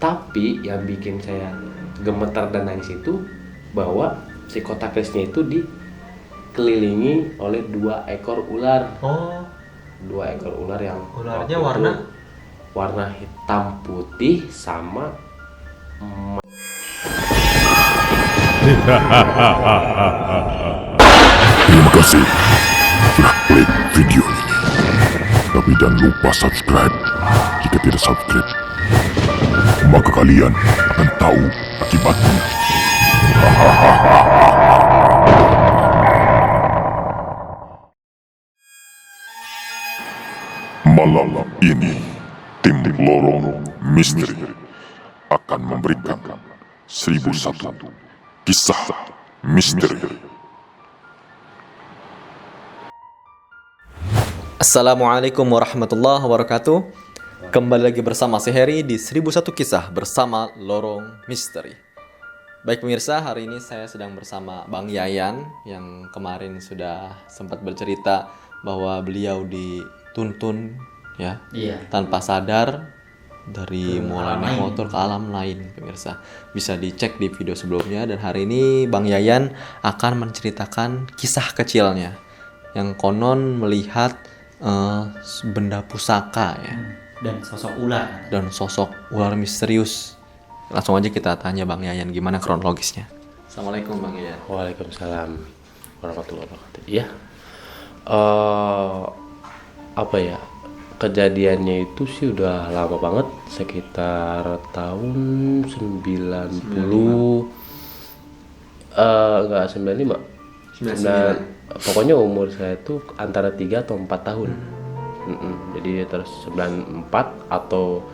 Tapi yang bikin saya gemetar dan nangis itu bahwa si kotak krisnya itu dikelilingi oleh 2 ekor ular. Oh, 2 ekor ular yang ularnya waktu itu warna hitam putih sama Terima kasih sudah klik video ini. Tapi jangan lupa subscribe. Jika tidak subscribe, maka kalian akan tahu akibatnya. Malam ini, tim Lorong Misteri akan memberikan 1001 kisah misteri. Assalamualaikum warahmatullahi wabarakatuh. Kembali lagi bersama si Heri di 1001 kisah bersama Lorong Misteri. Baik pemirsa, hari ini saya sedang bersama Bang Yayan yang kemarin sudah sempat bercerita bahwa beliau dituntun ya, tanpa sadar dari mulai naik motor ke alam lain. Pemirsa bisa dicek di video sebelumnya, dan hari ini Bang Yayan akan menceritakan kisah kecilnya yang konon melihat benda pusaka ya, dan sosok ular misterius. Langsung aja kita tanya Bang Yayan gimana kronologisnya. Assalamualaikum Bang Yayan. Waalaikumsalam warahmatullahi wabarakatuh. Iya. Apa ya? Kejadiannya itu sih udah lama banget, sekitar tahun 90. Enggak 95. 99. Pokoknya umur saya tuh antara 3 atau 4 tahun. Jadi terus 94 atau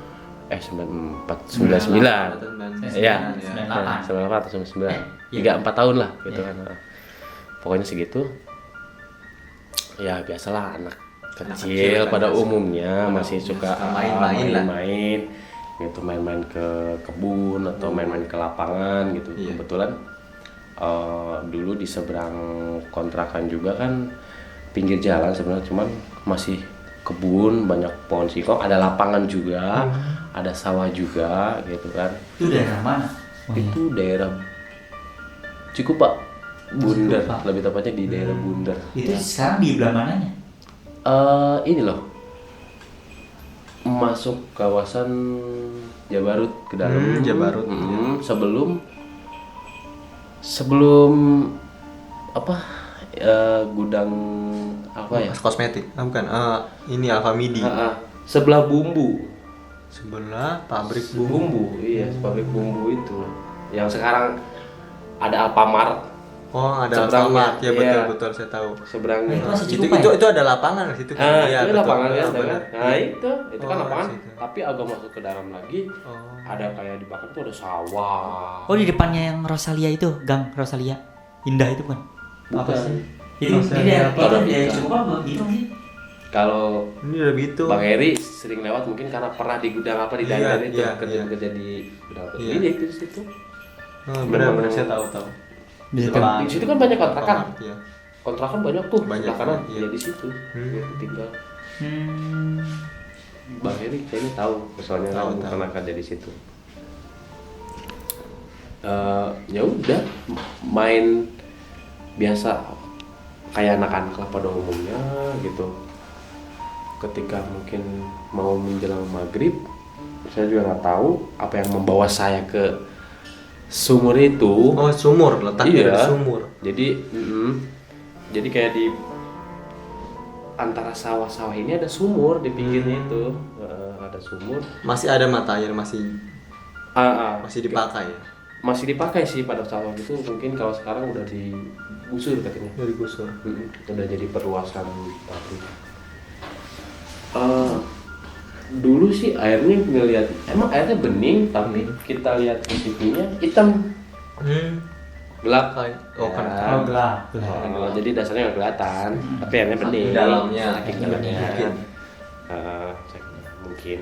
94 99. Iya, 98 atau 99. 3-4 tahun lah gitu kan. Pokoknya segitu. Ya biasalah anak kecil pada umumnya masih suka main-main gitu, main-main ke kebun atau main-main ke lapangan gitu. Kebetulan dulu di seberang kontrakan juga kan pinggir jalan sebenarnya, cuman masih kebun, banyak pohon singkong, ada lapangan juga, ada sawah juga gitu kan. Itu daerah mana? Itu daerah Cikupa, Bundar, lebih tepatnya di daerah Bundar. Itu sekarang di belah mananya? Ini loh, masuk kawasan Jabarut ke dalam. Jabarut. Sebelum apa? Gudang apa ya? Kosmetik. Bukan. Ini Alfa Midi. Sebelah bumbu. Sebelah pabrik Bumbu. Iya, pabrik bumbu itu. Yang sekarang ada Alfamart. Oh, ada Seberangnya, Alfamart. Ya iya. betul saya tahu. Seberangnya. Itu masih Itu, Cikupa ya? itu ada lapangan di situ. Itu betul. lapangan kan, benar. nah itu kan Oh, lapangan, situ. tapi agak masuk ke dalam lagi, ada kayak di belakang tuh ada sawah. Oh, di depannya yang Rosalia itu, Gang Rosalia. Indah itu kan? Bukan. Itu Rosalia apa? dia Cikupa begitu sih. Kalau Ini udah gitu. Bang Heri sering lewat mungkin karena pernah di gudang apa di Dandan itu, iya. kerja di gudang apa. Iya. Ini itu di situ. Benar-benar saya tahu. Di situ. Di situ kan banyak kontrakan. Iya. Kontrakan banyak tuh, Banyak, karena iya. ya di situ. Tinggal Hmm. Bang Heri kayaknya tahu, soalnya Tahu. pernah kerja di situ. Ya udah main biasa kayak anak-anak lah pada umumnya gitu. Ketika mungkin mau menjelang maghrib, saya juga nggak tahu apa yang membawa saya ke sumur itu. Oh, sumur, letaknya di sumur. Jadi kayak di antara sawah-sawah ini ada sumur di pinggirnya itu. Ada sumur. Masih ada mata air, masih dipakai ya. Masih dipakai sih pada sawah itu, mungkin kalau sekarang udah digusur katanya. Dari gusur. Udah jadi perluasan pabrik. Dulu sih airnya ngelihat, emang airnya bening, tapi kita lihat CCTV-nya hitam, gelap. Oh, kan. Oh, gelap. Jadi dasarnya nggak kelihatan, tapi airnya bening. Dalamnya, Saking dalamnya. dalamnya. Mungkin.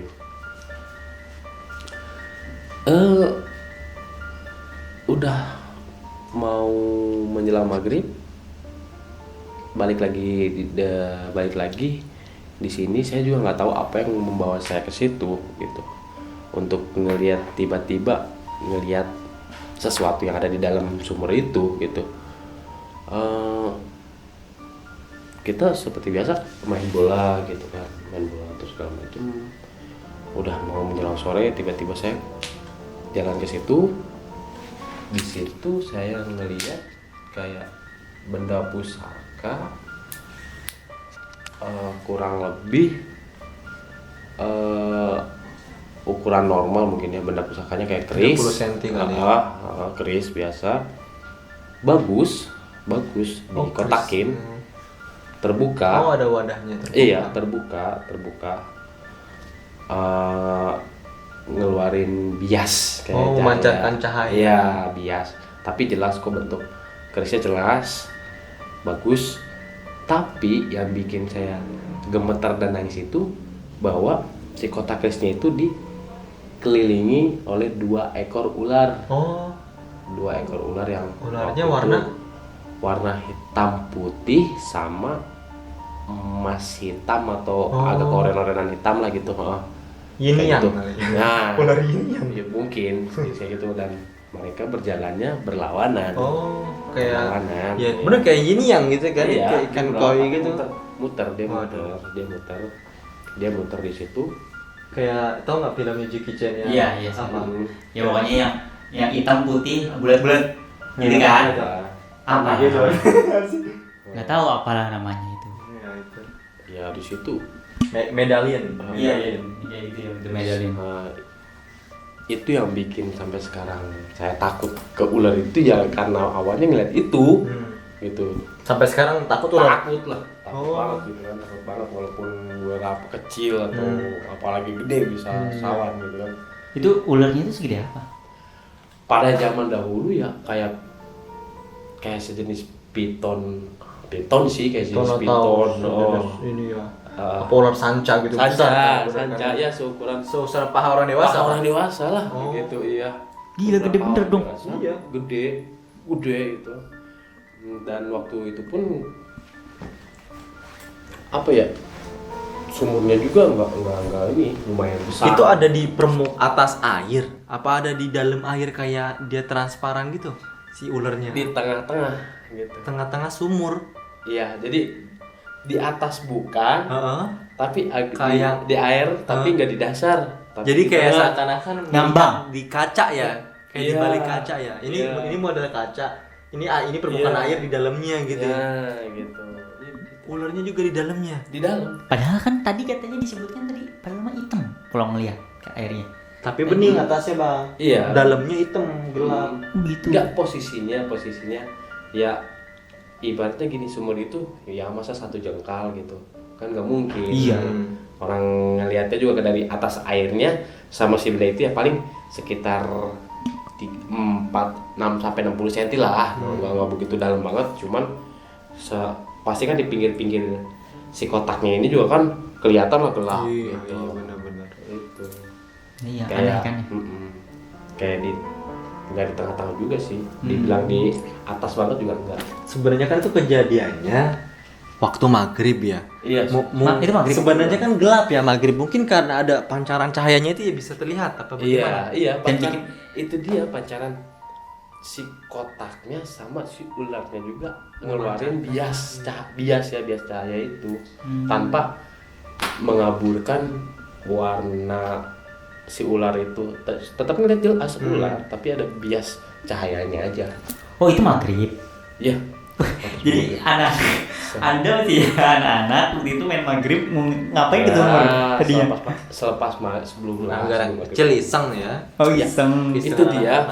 Udah mau menjelang maghrib, balik lagi di sini. Saya juga nggak tahu apa yang membawa saya ke situ gitu. untuk ngelihat tiba-tiba ngelihat sesuatu yang ada di dalam sumur itu gitu. Kita seperti biasa main bola gitu kan, main bola terus segala macam. Udah mau menjelang sore tiba-tiba saya jalan ke situ. Di situ saya ngelihat kayak benda pusaka kurang lebih ukuran normal mungkin ya, benda pusakanya kayak keris 30 cm kali ya. Keris biasa, bagus dikotakin, terbuka. Oh, ada wadahnya terbuka. Iya, terbuka. Ngeluarin bias kayak cahaya. Memancarkan cahaya. Iya, bias. Tapi jelas kok bentuk kerisnya jelas, bagus. Tapi yang bikin saya gemetar dan nangis itu bahwa si kotak kerisnya itu dikelilingi oleh 2 ekor ular. Oh, 2 ekor ular yang ularnya waktu itu warna hitam putih sama emas hitam atau agak oren-orenan hitam lah gitu. yin Kayak yang gitu. kali. Nah, Ular yin yang. ya mungkin kayak gitu, dan mereka berjalannya berlawanan. Oh, kayak Berlawanan. ya bener kayak yin yang gitu kan, Iya, kayak ikan dia koi berlawanan, gitu. muter Waduh. dia muter di situ. Kayak tau nggak filmnya Jackie Chan ya? Iya, Apa? Ya pokoknya yang hitam putih bulat-bulat gitu kan. Apa gitu. nggak tahu apalah namanya itu. Ya, itu. Ya di situ Medallion. Iya kayak gitu ya, The Medallion. itu yang bikin sampai sekarang saya takut ke ular itu ya, karena awalnya ngeliat itu gitu. Sampai sekarang takut ular. Takut banget gitu kan, takut banget walaupun ular apa kecil atau apalagi gede bisa sawan gitu kan. Itu ularnya itu segede apa? Pada zaman dahulu ya kayak sejenis piton sih, kayak sejenis piton. Ini ya. Apa ular sanca gitu. Sanca besar, kan? ya seukuran Seukuran paha orang dewasa. orang dewasa lah gitu, iya. Gila, gede bener dong. Iya, gede itu. Dan waktu itu pun apa ya, sumurnya juga enggak ini, lumayan besar. Itu ada di atas air. Apa ada di dalam air kayak dia transparan gitu si ularnya? di tengah-tengah gitu. Tengah-tengah sumur. Iya, jadi di atas bukan, tapi Kayak- di air, tapi nggak di dasar. Tapi Jadi di kayak tengah. seakan-akan Ngambang. di kaca ya. Kayak di Iya. balik kaca ya. Ini Iya. model kaca. Ini permukaan Iya. air di dalamnya gitu. Ya, gitu. Ularnya juga di dalamnya. Di dalam. Padahal kan tadi katanya disebutkan tadi padahal mah hitam kalau ngelihat ke airnya. Tapi bening atasnya, Bang. Iya. Dalamnya hitam, gelap. Begitu. Enggak, posisinya ya ibaratnya gini, sumur itu ya masa 1 jengkal gitu kan, nggak mungkin. Iya. Orang ngelihatnya juga dari atas airnya sama si benda itu ya paling sekitar 6 sampai 60 cm lah. Nggak begitu dalam banget, cuman pasti kan di pinggir-pinggir si kotaknya ini juga kan kelihatan lah gelap gitu. benar-benar. Itu Iya, aneh kayak kan. kayak nggak di tengah-tengah juga sih, dibilang di atas banget juga enggak. Sebenarnya kan itu kejadiannya waktu maghrib ya. Iya. Itu maghrib. Sebenarnya kan gelap ya maghrib. Mungkin karena ada pancaran cahayanya itu ya bisa terlihat apa bagaimana? Iya, Dan pancaran itu dia pancaran si kotaknya sama si ularnya juga ngeluarin bias cahaya itu tanpa mengaburkan warna si ular itu. Tetap ngeliat jelas ular, tapi ada bias cahayanya aja. Oh, itu maghrib. Iya. Jadi Anda sih anak-anak waktu itu main maghrib ngapain gitu tadi ya? Sebelum Anggaran maghrib. kecil iseng ya. Oh, iseng. Itu dia.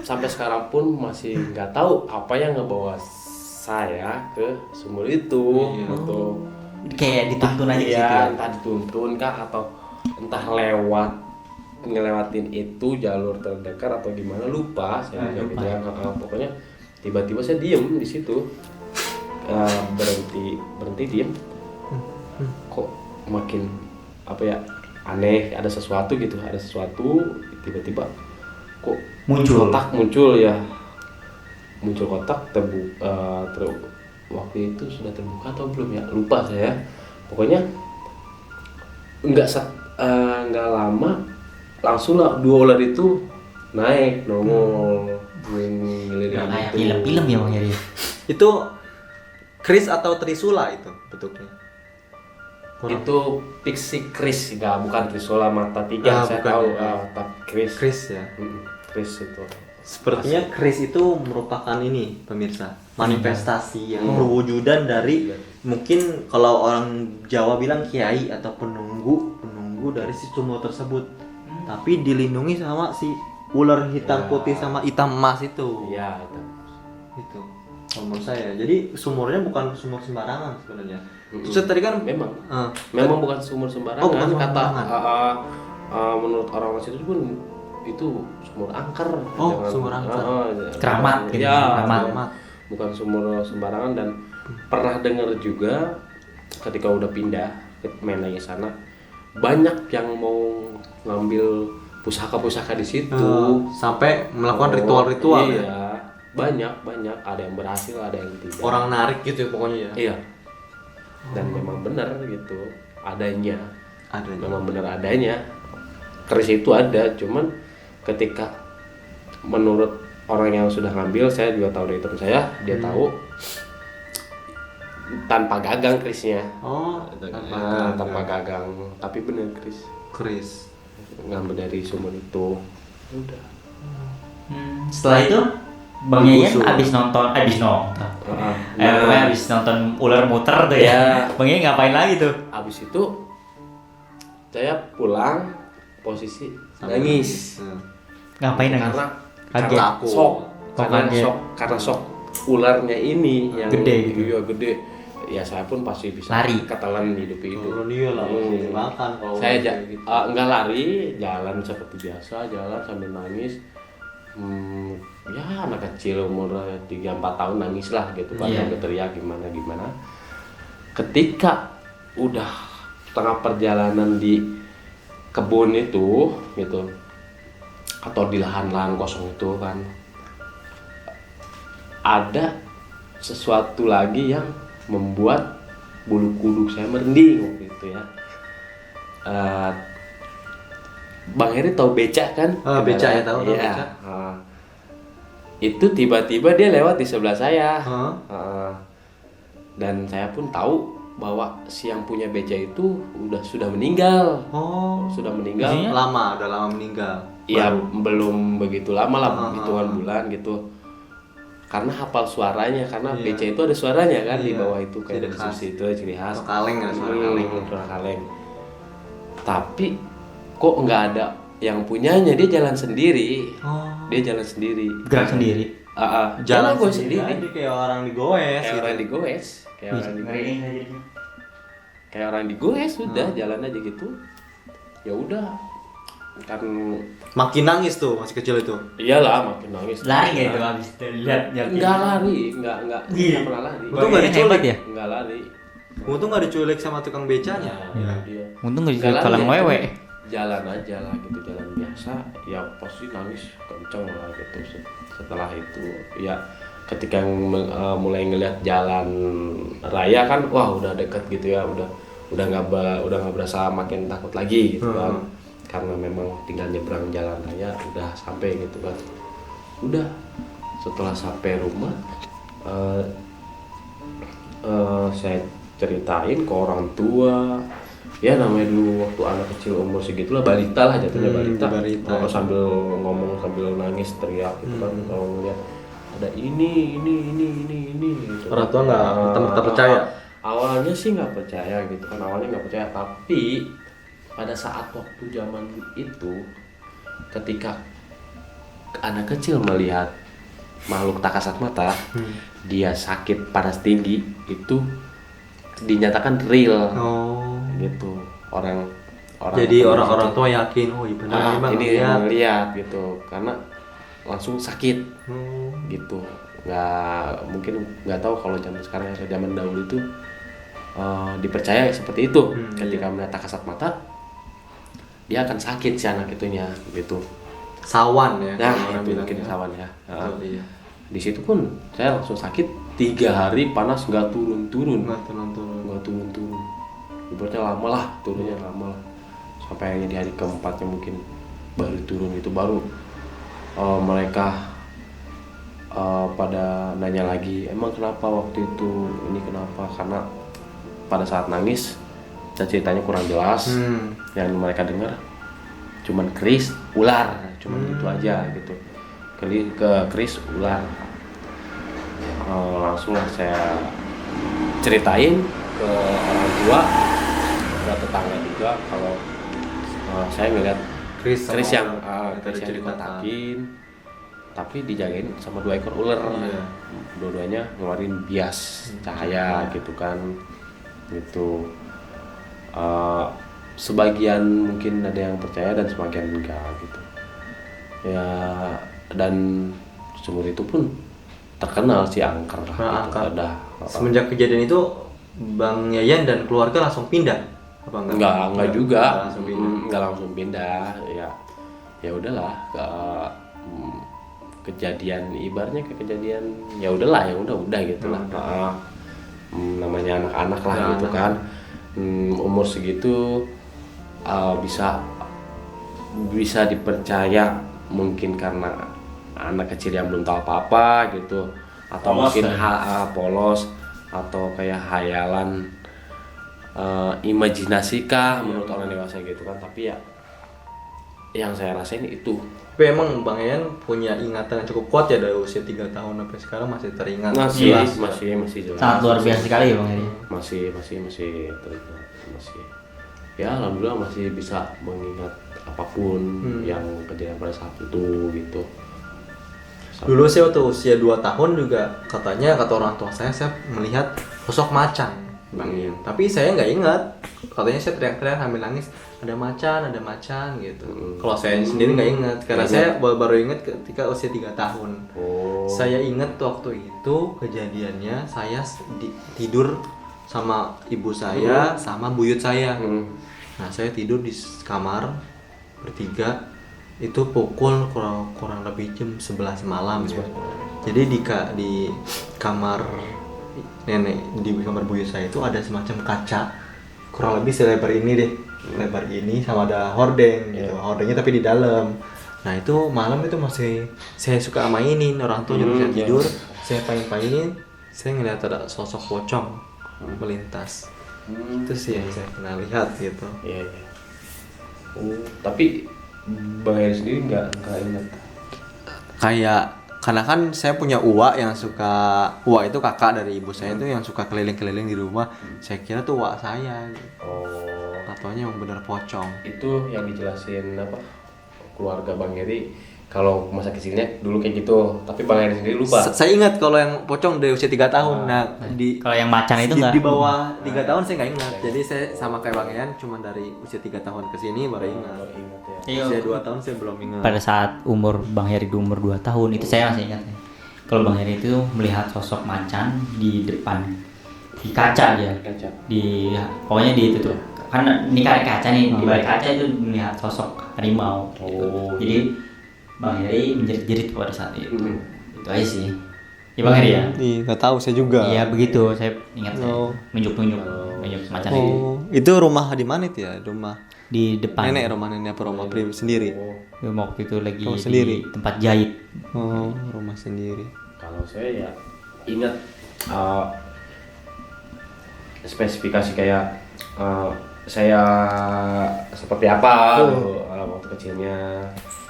Sampai sekarang pun masih nggak tahu apa yang ngebawa saya ke sumur itu gitu. Kayak dituntun aja ke situ. Iya, Ya. entah dituntun kah atau entah ngelewatin itu jalur terdekat atau gimana, lupa saya juga gitu ya. Pokoknya tiba-tiba saya diem di situ. Berhenti diem. Kok makin apa ya, aneh, ada sesuatu tiba-tiba kok Muncul. kotak muncul kotak waktu itu sudah terbuka atau belum ya, lupa saya. Pokoknya nggak lama langsung lah dua ular itu naik nongol ngeliling Nggak kayak gitu. film-film ya Bang Yeri. Itu Kris atau Trisula itu bentuknya? Itu pixie Kris, bukan Trisula mata tiga, saya bukan, tahu. ya. Tapi Kris. Kris ya. Kris itu. Sepertinya Kris itu merupakan ini pemirsa, manifestasi yang berwujudan dari mungkin kalau orang Jawa bilang kiai atau penunggu dari si sumur tersebut. Tapi dilindungi sama si ular hitam putih sama hitam emas itu. Iya, itu. Itu menurut saya. Jadi sumurnya bukan sumur sembarangan sebenarnya. Terus tadi kan Memang tadi- bukan sumur sembarangan. Oh, bukan sumur Kata sembarangan. menurut orang situ pun itu sumur angker. Oh, sumur angker. Keramat gitu, Ya, keramat. bukan sumur sembarangan. Dan pernah dengar juga ketika udah pindah main lagi sana, banyak yang mau ngambil pusaka-pusaka di situ. sampai melakukan ritual-ritual Iya, ya. banyak. Ada yang berhasil, ada yang tidak. Orang narik gitu ya pokoknya ya. Iya. Dan memang benar gitu adanya. Ada. Memang benar adanya. Keris itu ada, cuman ketika menurut orang yang sudah ngambil, saya juga tahu dari teman saya, dia tahu tanpa gagang kerisnya. Oh, Tanpa gagang. Tapi benar Kris. ngambil dari sumur itu. Udah. Setelah itu Bang Yayan Digusur. abis nonton. Pokoknya abis nonton ular muter tuh ya. Ya. Bang Yayan ngapain lagi tuh? Habis itu saya pulang posisi nangis. Ngapain nangis? Karena Kaget. karena shock. Kaget. Karena shock ularnya ini yang Gede gitu. Iya, gede. Ya saya pun pasti bisa Lari. ketelan hidup-hidup. Iya lah, makan kalau Saya gitu. enggak lari, jalan seperti biasa, jalan sambil nangis. Ya anak kecil umur 3-4 tahun nangis lah gitu kan, Iya. sambil teriak gimana. Ketika udah tengah perjalanan di kebun itu gitu, atau di lahan-lahan kosong itu kan, ada sesuatu lagi yang membuat bulu kuduk saya merinding waktu itu ya. Bang Heri tahu becak kan? Becak ya, tahu Iya. becak. Itu tiba-tiba dia lewat di sebelah saya. Hah? Dan saya pun tahu bahwa si yang punya becak itu sudah meninggal. Oh, Sudah meninggal. Maksudnya? udah lama meninggal. Iya, belum begitu lama lah, hitungan Ah. bulan gitu. Karena hafal suaranya, karena Iya. becak itu ada suaranya kan di Iya. bawah itu kayak Ciri dari khas. sisi itu ciri khas. Atau kaleng ada suara kaleng. Suara kaleng. Tapi kok nggak ada yang punyanya, dia jalan sendiri. Oh, Dia jalan sendiri. Gerak sendiri. Jalan gue sendiri. aja kayak orang digoes Kayak gitu. orang digoes. Kayak orang digoes. Merinding saya jadinya. Kayak orang digoes sudah jalan aja gitu. Ya udah. Kan Makin nangis tuh masih kecil itu. iyalah makin nangis. Lari nggak itu abis itu lihat Enggak lari, enggak Iya. pernah lari. Untung nggak Hebat diculik ya. Enggak lari. Untung nggak diculik sama tukang becanya. Ya, dia. Untung nggak Enggak jadi lari, kalang ya, wewe. Jalan aja lah gitu, jalan biasa. Ya pasti nangis kenceng lah gitu. Setelah itu ya ketika mulai ngelihat jalan raya kan, wah udah deket gitu ya, udah nggak berasa makin takut lagi gitu kan. Karena memang tinggal nyebrang jalan raya udah sampai gitu kan. Udah setelah sampai rumah saya ceritain ke orang tua. Ya namanya dulu waktu anak kecil umur segitulah, balita lah jatuhnya, balita. Sambil ngomong sambil nangis teriak gitu kan, kalau ngeliat ada ini gitu. Orang tua nggak percaya. Awalnya sih nggak percaya gitu kan, tapi pada saat waktu zaman itu, ketika anak kecil melihat makhluk tak kasat mata, dia sakit panas tinggi, itu dinyatakan real. Gitu. Orang Jadi orang-orang tua yakin, oh iya benar ini yang lihat gitu, karena langsung sakit gitu. Nggak tahu kalau zaman sekarang atau zaman dahulu itu dipercaya seperti itu. Ketika melihat tak kasat mata, dia akan sakit si anak itunya gitu. Sawan ya. Nah, kalau orang itu bilang mungkin ya. sawan ya. Iya. Di situ pun saya langsung sakit 3 hari panas nggak turun-turun. Nggak turun-turun. Nggak turun-turun. Ibaratnya lama lah, turunnya lama lah. Sampai akhirnya di hari keempatnya mungkin baru turun itu baru mereka pada nanya lagi, emang kenapa waktu itu ini kenapa, karena pada saat nangis dan ceritanya kurang jelas, yang mereka dengar cuman keris ular, cuman gitu aja gitu, keris ular. Langsung lah saya ceritain ke orang tua, ke tetangga juga kalau saya ngeliat keris yang dikotakin tapi dijagain sama 2 ekor ular. Dua-duanya ngeluarin bias cahaya gitu kan gitu. Sebagian mungkin ada yang percaya dan sebagian enggak gitu ya, dan sumur itu pun terkenal si angker lah gitu. Ada semenjak kejadian itu Bang Yayan dan keluarga langsung pindah apa enggak juga enggak langsung pindah ya udahlah kejadian ibaratnya ke kejadian ya udahlah yang udah gitulah. Namanya anak-anak lah gitu kan, umur segitu bisa dipercaya mungkin karena anak kecil yang belum tahu apa-apa gitu, atau polos, mungkin polos atau kayak hayalan imajinasi kah menurut orang dewasa gitu kan. Tapi ya yang saya rasain itu. Tapi emang Bang Yayan punya ingatan yang cukup kuat ya dari usia 3 tahun sampai sekarang masih teringat. Masih jelas. Sangat luar biasa sekali ya Bang Yayan. Masih teringat, masih. Ya alhamdulillah masih bisa mengingat apapun yang kejadian pada saat itu gitu. Dulu saya waktu usia 2 tahun juga kata orang tua saya melihat sosok macan Bang Yayan. Tapi saya nggak ingat. Katanya saya teriak-teriak sambil nangis, ada macan gitu. Kalau saya sendiri nggak ingat karena saya baru ingat ketika usia 3 tahun. Saya ingat waktu itu kejadiannya saya tidur sama ibu saya sama buyut saya. Nah saya tidur di kamar bertiga, itu pukul kurang lebih jam 11 malam ya. Jadi di kamar nenek, di kamar buyut saya itu ada semacam kaca kurang lebih selebar ini deh, lebar ini, sama ada hordeng gitu, hordengnya tapi di dalam. Nah itu malam itu masih saya suka mainin, orang tua juga saya tidur, saya mainin, saya ngeliat ada sosok pocong melintas. Itu sih yang saya pernah lihat gitu. Iya. Tapi Bang Yayan sendiri nggak ingat? Kayak karena kan saya punya uak itu kakak dari ibu saya itu yang suka keliling-keliling di rumah. Saya kira tuh uak saya. Katanya yang benar pocong. Itu yang dijelasin apa? Keluarga Bang Heri kalau masa kecilnya dulu kayak gitu, tapi Bang Heri sendiri lupa. Saya ingat kalau yang pocong dari usia 3 tahun. Kalau yang macan itu enggak. Di bawah 3 tahun saya nggak ingat. Jadi saya sama kayak Bang Yayan, cuma dari usia 3 tahun ke sini baru ingat. Iya. Usia 2 tahun saya belum ingat. Pada saat Bang Heri di umur 2 tahun itu saya masih ingat. Kalau Bang Heri itu melihat sosok macan di depan, di kaca dia. Pokoknya di itu tuh. Karena ini kaca nih, di balik kaca itu melihat sosok harimau. Jadi Bang Heri menjerit-jerit pada saat itu. Itu aja sih. Ya Bang Heri ya? Iya, nggak tahu saya juga. Iya begitu, saya ingat nunjuk semacam itu. Itu rumah di mana itu ya? Rumah Di depan. rumah nenek apa rumah pribadi sendiri? Waktu itu lagi Rumah di sendiri? tempat jahit. Rumah sendiri. Kalau saya ya ingat spesifikasi kayak saya seperti apa gitu, waktu kecilnya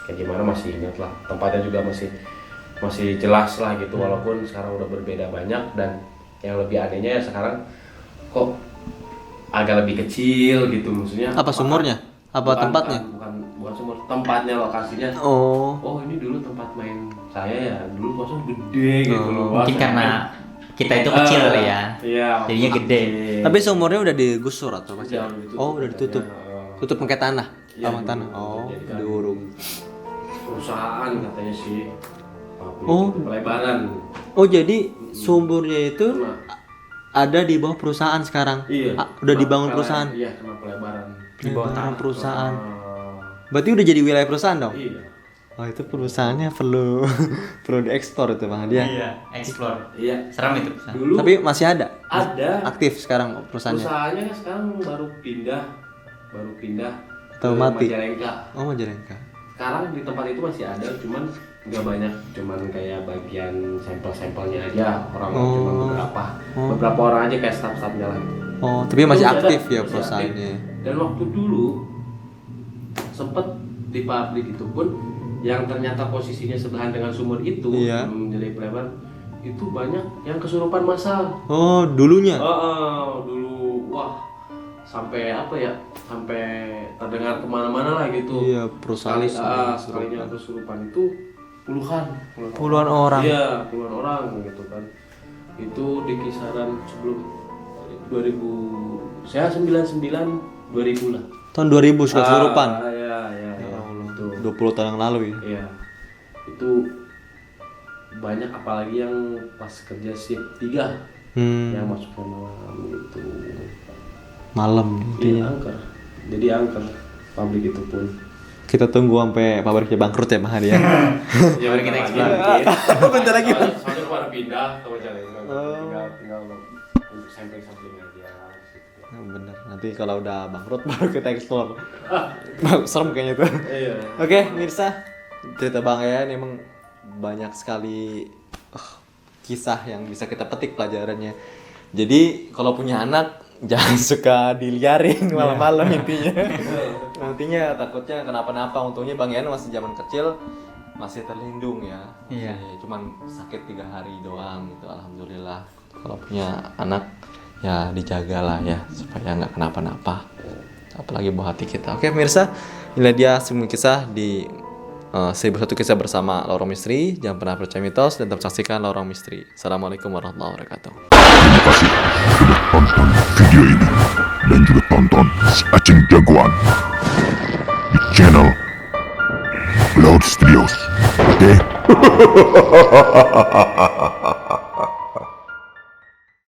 kayak gimana masih ingat lah, tempatnya juga masih jelas lah gitu, walaupun sekarang udah berbeda banyak. Dan yang lebih anehnya ya sekarang kok agak lebih kecil gitu, maksudnya Apa sumurnya? Apa tempatnya? Bukan sumur, tempatnya, lokasinya. Oh ini dulu tempat main saya ya, dulu kosong gede gitu loh. Mungkin karena kita itu kecil kali ya. Iya. Jadinya gede. Tapi sumurnya udah digusur atau masih? Udah ditutup. Katanya. Tutup pakai tanah. Iya, Tanah. Diuruk. Perusahaan katanya sih. Pelebaran. Jadi sumurnya itu ada di bawah perusahaan sekarang. Iya. Udah dibangun perusahaan. Iya, kena pelebaran. Di bawah tanah perusahaan. Berarti udah jadi wilayah perusahaan dong? Iya. Itu perusahaannya perlu diekspor itu Bang dia. Iya, explore. Iya. Seram itu perusahaan. Dulu Tapi masih ada. ada. Aktif sekarang perusahaannya. Perusahaannya sekarang baru pindah Atau ke mati? Majalengka. Majalengka. sekarang di tempat itu masih ada, cuman nggak banyak, cuman kayak bagian sampel-sampelnya aja orang, cuma beberapa orang aja kayak staff-staffnya lah. Oh, tapi masih Itu aktif ada, ya masih perusahaannya. aktif. Dan waktu dulu sempet di pabrik itu pun yang ternyata posisinya sebelahan dengan sumur itu, Iya. menjadi pelebar, itu banyak yang kesurupan massal. Oh, dulunya. Dulu wah sampai apa ya, sampai terdengar kemana-mana lah gitu. Iya, perusahaan sekalinya kesurupan itu puluhan orang. Iya, puluhan orang gitu kan. Itu di kisaran sebelum 2000, saya 99 2000 lah. Tahun 2000 sudah kesurupan. Iya, itu. 20 tahun yang lalu ya. Iya. Itu banyak, apalagi yang pas kerja shift 3 yang masuknya malam itu. Malam Iya, intinya. jadi angker pabrik itu pun. Kita tunggu sampai pabriknya bangkrut ya Bang Hadi ya. Ya mari kita eksperimen. Bentar lagi. Soalnya kemarin pindah ke Majalengka. Tinggal untuk sampling aja. Nah, bener. Nanti kalau udah bangkrut baru kita explore. Serem kayaknya tuh. Iya. Oke, Mirsa. Cerita Bang Yayan emang banyak sekali kisah yang bisa kita petik pelajarannya. Jadi kalau punya anak jangan suka diliarin malam-malam intinya. Nantinya takutnya kenapa-napa. Untungnya Bang Yayan masih zaman kecil, masih terlindung ya. Iya. Cuman sakit 3 hari doang gitu. Alhamdulillah. Kalau punya anak ya dijagalah ya supaya nggak kenapa-napa. Apalagi buat hati kita. Oke pemirsa, inilah dia semua kisah di 1001 kisah bersama Lorong Misteri. Jangan pernah percaya mitos dan tetap saksikan Lorong Misteri. Assalamualaikum warahmatullahi wabarakatuh. Terima kasih sudah tonton video ini dan juga tonton si Aceng Jagoan di channel Cloud Studios. Oke?